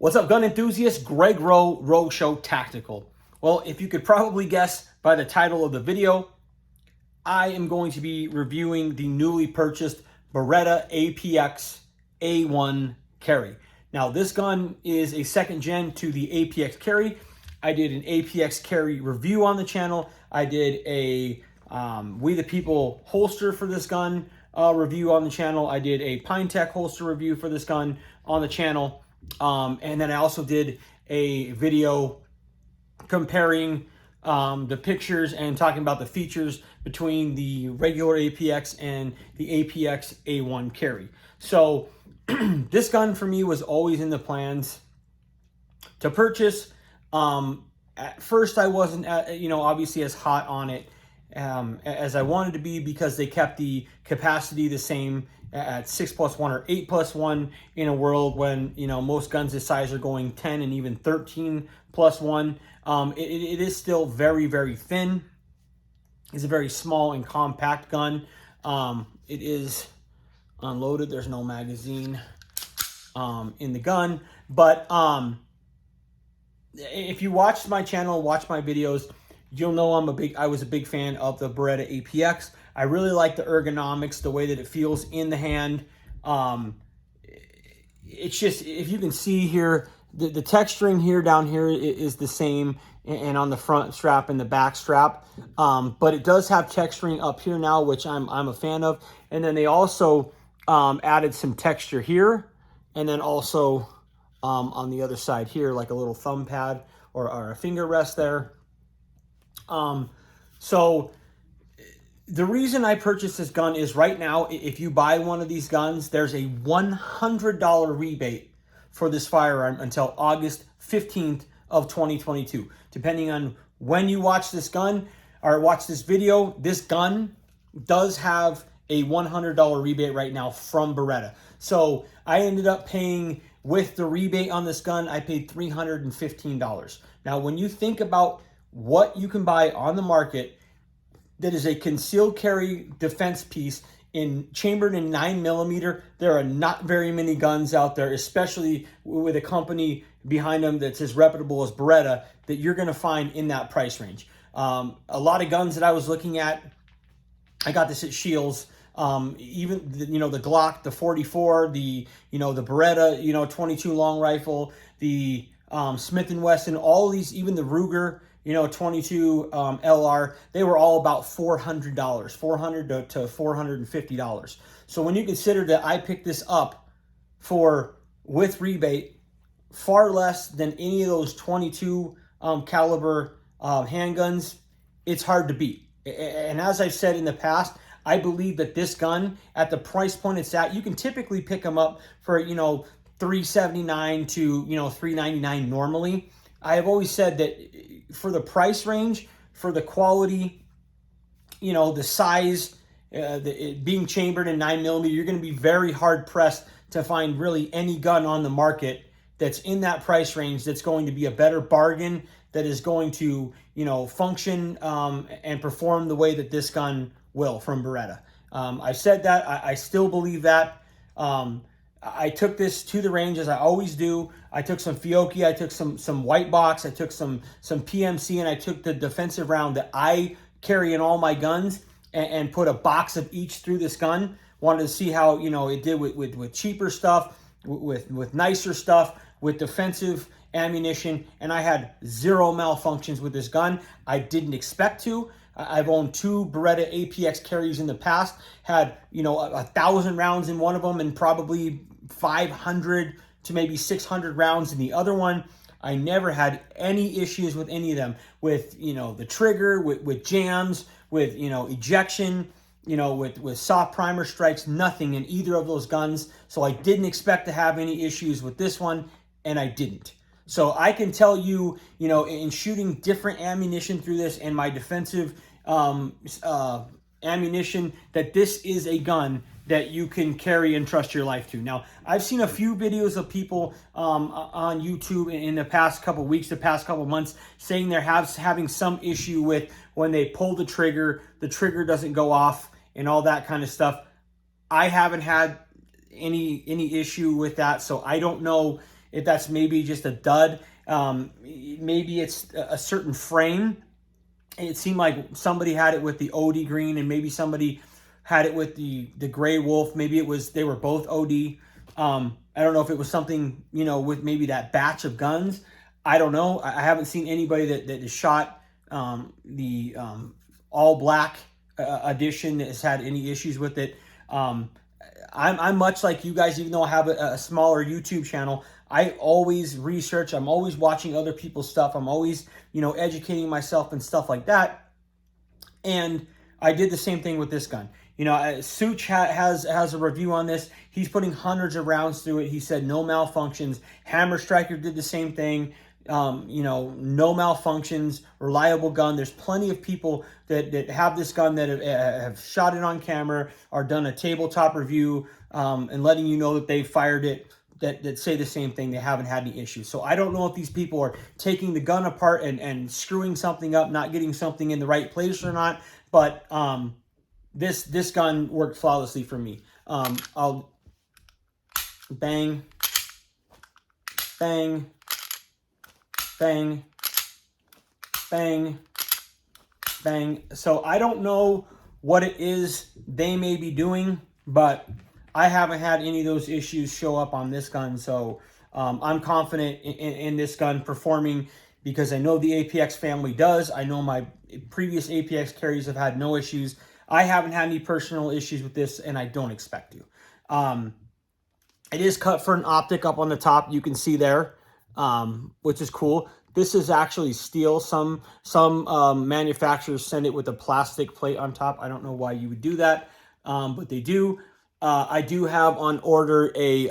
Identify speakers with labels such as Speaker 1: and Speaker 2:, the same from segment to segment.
Speaker 1: What's up, gun enthusiasts? Greg Rowe, Rowe Show Tactical. Well, if you could probably guess by the title of the video, I am going to be reviewing the newly purchased Beretta APX A1 Carry. Now, this gun is a second gen to the APX Carry. I did an APX Carry review on the channel. I did a We the People holster for this gun review on the channel. I did a Pyntek holster review for this gun on the channel. And then I also did a video comparing the pictures and talking about the features between the regular APX and the APX A1 Carry. So this gun for me was always in the plans to purchase. At first I wasn't, obviously as hot on it as I wanted to be, because they kept the capacity the same at 6+1 or 8+1 in a world when, most guns this size are going 10 and even 13+1. It is still very, very thin. It's a very small and compact gun. It is unloaded. There's no magazine in the gun. But if you watched my channel, watch my videos, you'll know I was a big fan of the Beretta APX. I really like the ergonomics, the way that it feels in the hand. It's just, if you can see here, the texturing here down here is the same, and on the front strap and the back strap. But it does have texturing up here now, which I'm a fan of. And then they also added some texture here, and then also on the other side here, like a little thumb pad or a finger rest there. So the reason I purchased this gun is right now, if you buy one of these guns, there's a $100 rebate for this firearm until August 15th of 2022. Depending on when you watch this gun or watch this video, this gun does have a $100 rebate right now from Beretta. So I ended up paying, with the rebate on this gun, I paid $315. Now, when you think about what you can buy on the market that is a concealed carry defense piece chambered in 9mm, there are not very many guns out there, especially with a company behind them that's as reputable as Beretta, that you're going to find in that price range. A lot of guns that I was looking at, I got this at Shields. Even the Glock, the 44, the Beretta 22 long rifle, the Smith & Wesson, all of these, even the Ruger 22 LR, they were all about $400, $400 to $450. So when you consider that I picked this up with rebate, far less than any of those 22 caliber handguns, it's hard to beat. And as I've said in the past, I believe that this gun, at the price point it's at, you can typically pick them up for, $379 to, $399 normally. I have always said that for the price range, for the quality, the size, it being chambered in 9mm, you're going to be very hard pressed to find really any gun on the market that's in that price range that's going to be a better bargain, that is going to, function and perform the way that this gun will from Beretta. I've said that. I still believe that. I took this to the range, as I always do. I took some Fiocchi, I took some white box, I took some PMC, and I took the defensive round that I carry in all my guns and put a box of each through this gun. Wanted to see how it did with cheaper stuff, with nicer stuff, with defensive ammunition, and I had zero malfunctions with this gun. I didn't expect to. I've owned two Beretta APX carries in the past, had 1,000 rounds in one of them and probably 500 to maybe 600 rounds in the other one. I never had any issues with any of them, with the trigger, with jams, with ejection, with soft primer strikes, nothing in either of those guns. So I didn't expect to have any issues with this one, and I didn't. So I can tell you, in shooting different ammunition through this and my defensive ammunition, that this is a gun that you can carry and trust your life to. Now, I've seen a few videos of people on YouTube in the past couple weeks, the past couple months, saying they're having some issue with when they pull the trigger doesn't go off and all that kind of stuff. I haven't had any issue with that, so I don't know if that's maybe just a dud. Maybe it's a certain frame. It seemed like somebody had it with the OD green, and maybe somebody had it with the gray wolf. Maybe they were both OD. I don't know if it was something, with maybe that batch of guns. I don't know. I haven't seen anybody that has shot the all black edition that has had any issues with it. I'm much like you guys, even though I have a smaller YouTube channel. I always research. I'm always watching other people's stuff. I'm always, educating myself and stuff like that. And I did the same thing with this gun. Such has a review on this. He's putting hundreds of rounds through it. He said no malfunctions. Hammer Striker did the same thing. No malfunctions, reliable gun. There's plenty of people that have this gun that have shot it on camera or done a tabletop review and letting you know that they fired it that say the same thing. They haven't had any issues. So I don't know if these people are taking the gun apart and screwing something up, not getting something in the right place or not. But this gun worked flawlessly for me. I'll bang, bang, bang, bang, bang. So I don't know what it is they may be doing, but I haven't had any of those issues show up on this gun. So I'm confident in this gun performing because I know the APX family does. I know my previous APX carries have had no issues. I haven't had any personal issues with this, and I don't expect to. It is cut for an optic up on the top. You can see there, which is cool. This is actually steel. Some manufacturers send it with a plastic plate on top. I don't know why you would do that, but they do. I do have on order a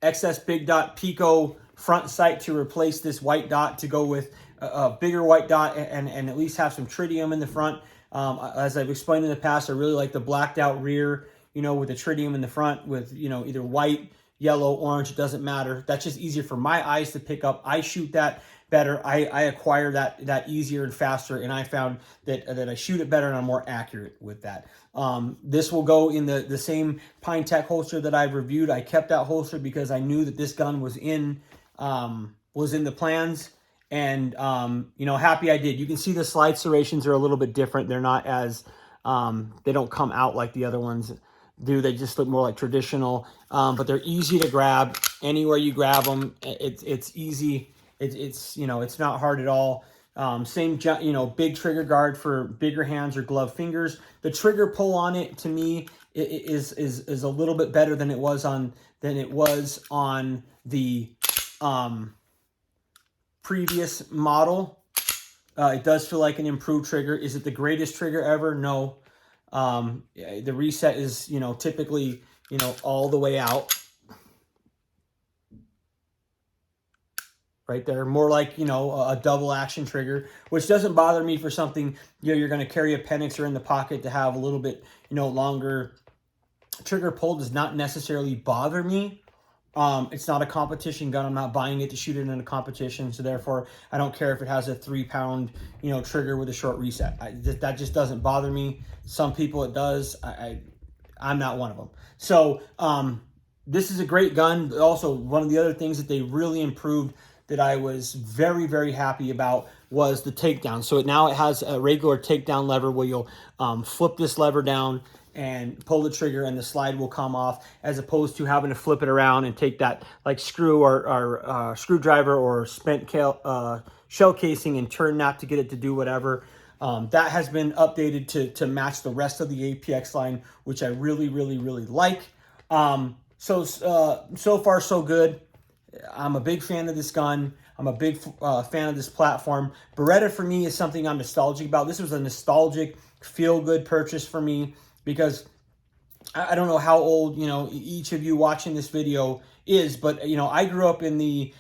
Speaker 1: XS Big Dot Pico front sight to replace this white dot, to go with a bigger white dot and at least have some tritium in the front. As I've explained in the past, I really like the blacked out rear, with the tritium in the front with, either white, yellow, orange, it doesn't matter. That's just easier for my eyes to pick up. I shoot that better. I acquire that easier and faster, and I found that I shoot it better and I'm more accurate with that. This will go in the same Pyntek holster that I've reviewed. I kept that holster because I knew that this gun was in the plans, and happy I did. You can see the slide serrations are a little bit different. They're not as they don't come out like the other ones do. They just look more like traditional, but they're easy to grab. Anywhere you grab them, it's easy. It's not hard at all. Same, big trigger guard for bigger hands or glove fingers. The trigger pull on it, to me, is a little bit better than it was on the previous model. It does feel like an improved trigger. Is it the greatest trigger ever? No. The reset is, typically, all the way out. Right there, more like, a double action trigger, which doesn't bother me for something, you're going to carry appendix or in the pocket to have a little bit, longer trigger pull does not necessarily bother me. It's not a competition gun. I'm not buying it to shoot it in a competition. So therefore, I don't care if it has a 3-pound, trigger with a short reset. That just doesn't bother me. Some people it does. I'm not one of them. So this is a great gun. Also, one of the other things that they really improved that I was very, very happy about was the takedown. So now it has a regular takedown lever where you'll flip this lever down and pull the trigger and the slide will come off, as opposed to having to flip it around and take that like screw or screwdriver or spent shell casing and turn that to get it to do whatever. That has been updated to match the rest of the APX line, which I really, really, really like. So far so good. I'm a big fan of this gun. I'm a big fan of this platform. Beretta for me is something I'm nostalgic about. This was a nostalgic, feel-good purchase for me because I don't know how old, each of you watching this video is, but, I grew up in the,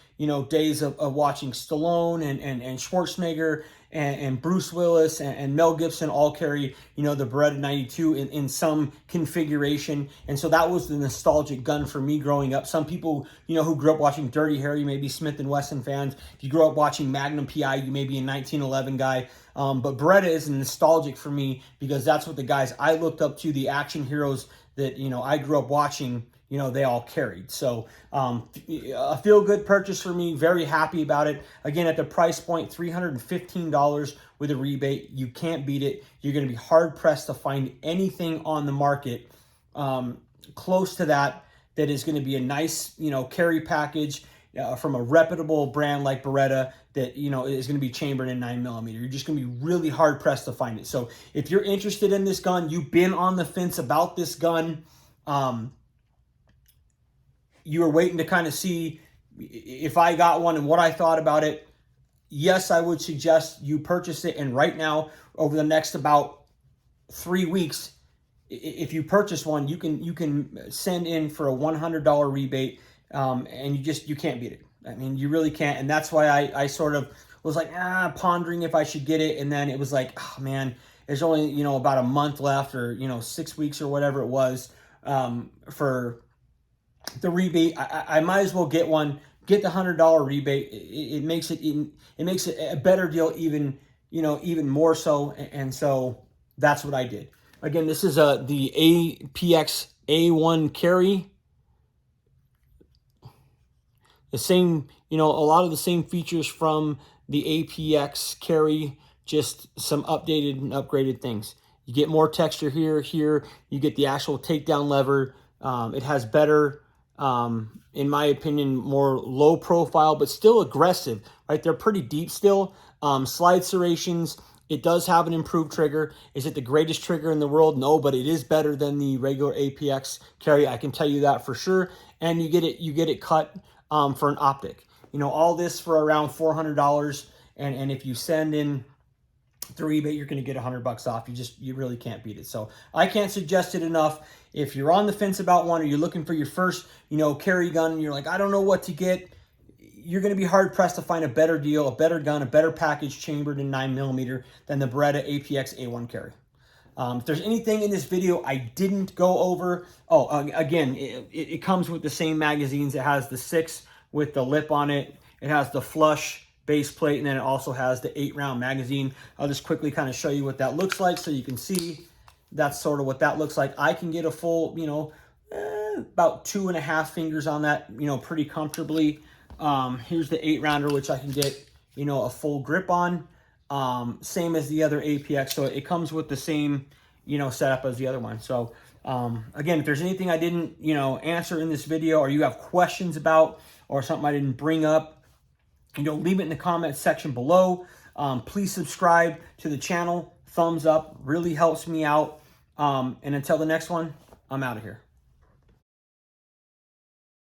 Speaker 1: days of watching Stallone and Schwarzenegger and Bruce Willis and Mel Gibson all carry, the Beretta 92 in some configuration. And so that was the nostalgic gun for me growing up. Some people, who grew up watching Dirty Harry, may be Smith & Wesson fans. If you grew up watching Magnum PI, you may be a 1911 guy. But Beretta is nostalgic for me because that's what the guys I looked up to, the action heroes that, I grew up watching, you know, they all carried. So a feel-good purchase for me. Very happy about it. Again, at the price point, $315 with a rebate. You can't beat it. You're going to be hard-pressed to find anything on the market close to that is going to be a nice, you know, carry package from a reputable brand like Beretta that, you know, is going to be chambered in 9mm. You're just going to be really hard pressed to find it. So if you're interested in this gun, you've been on the fence about this gun, you were waiting to kind of see if I got one and what I thought about it, yes, I would suggest you purchase it. And right now, over the next about 3 weeks, if you purchase one, you can send in for a $100 rebate, and you can't beat it. I mean, you really can't. And that's why I sort of was like, pondering if I should get it. And then it was like, oh man, there's only, you know, about a month left, or, you know, 6 weeks or whatever it was, for the rebate. I might as well get one, get the $100 rebate. It makes it a better deal, even, you know, even more so. And so that's what I did. Again, this is the APX A1 Carry. The same, you know, a lot of the same features from the APX Carry, just some updated and upgraded things. You get more texture here. You get the actual takedown lever. It has better, in my opinion, more low profile, but still aggressive, right? They're pretty deep still. Slide serrations. It does have an improved trigger. Is it the greatest trigger in the world? No, but it is better than the regular APX Carry. I can tell you that for sure. And you get it cut for an optic. You know, all this for around $400. And if you send in the rebate, you're going to get $100 off. You really can't beat it. So I can't suggest it enough. If you're on the fence about one, or you're looking for your first, you know, carry gun, and you're like, I don't know what to get, you're going to be hard pressed to find a better deal, a better gun, a better package chambered in 9mm than the Beretta APX A1 Carry. If there's anything in this video I didn't go over, again, it comes with the same magazines. It has the 6 with the lip on it. It has the flush base plate, and then it also has the 8-round magazine. I'll just quickly kind of show you what that looks like so you can see that's sort of what that looks like. I can get a full, you know, about 2.5 fingers on that, you know, pretty comfortably. Here's the 8-rounder, which I can get, you know, a full grip on. Same as the other APX. So it comes with the same, you know, setup as the other one. So, again, if there's anything I didn't, you know, answer in this video, or you have questions about, or something I didn't bring up, you know, leave it in the comment section below. Please subscribe to the channel. Thumbs up really helps me out. And until the next one, I'm out of here.